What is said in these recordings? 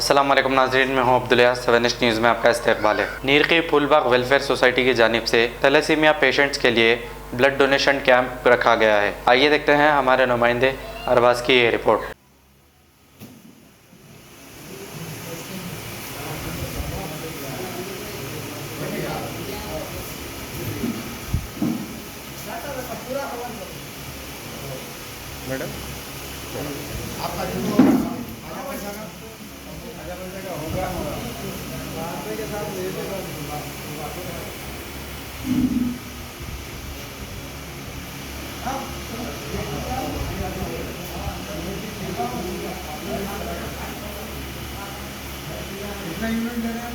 अस्सलाम वालेकुम नाज़रीन, मैं हूं अब्दुल्ला। 7 न्यूज़ में आपका इस्तकबाल है। नीर की फूलबाग वेलफेयर सोसाइटी की जानिब से थैलेसीमिया पेशेंट्स के लिए ब्लड डोनेशन कैंप रखा गया है। आइए देखते हैं हमारे नुमाइंदे अरबाज की ये रिपोर्ट। मैडम आपका जो आधा पैसा का होगा के साथ ले कितना यूनिट ले रहे हैं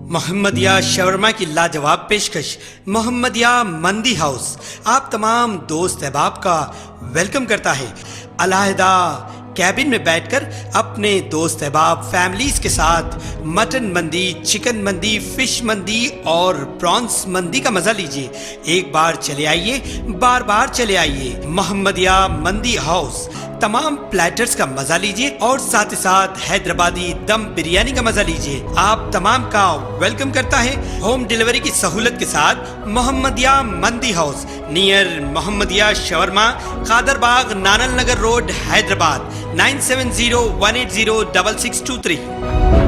मोहम्मदिया शवरमा की लाजवाब पेशकश मोहम्मदिया मंदी हाउस आप तमाम दोस्त अहबाब का वेलकम करता है। अलहदा कैबिन में बैठकर अपने दोस्त अहबाब फैमिलीज के साथ मटन मंदी, चिकन मंदी, फिश मंदी और प्रॉन्स मंदी का मजा लीजिए। एक बार चले आइए, बार बार चले आइए। मोहम्मदिया मंदी हाउस तमाम प्लेटर्स का मजा लीजिए और साथ ही साथ हैदराबादी दम बिरयानी का मजा लीजिए। आप तमाम का वेलकम करता है होम डिलीवरी की सहूलत के साथ मोहम्मदिया मंदी house near Mohammadia shawarma, Kadarbagh, नानल नगर रोड, हैदराबाद 9701806623।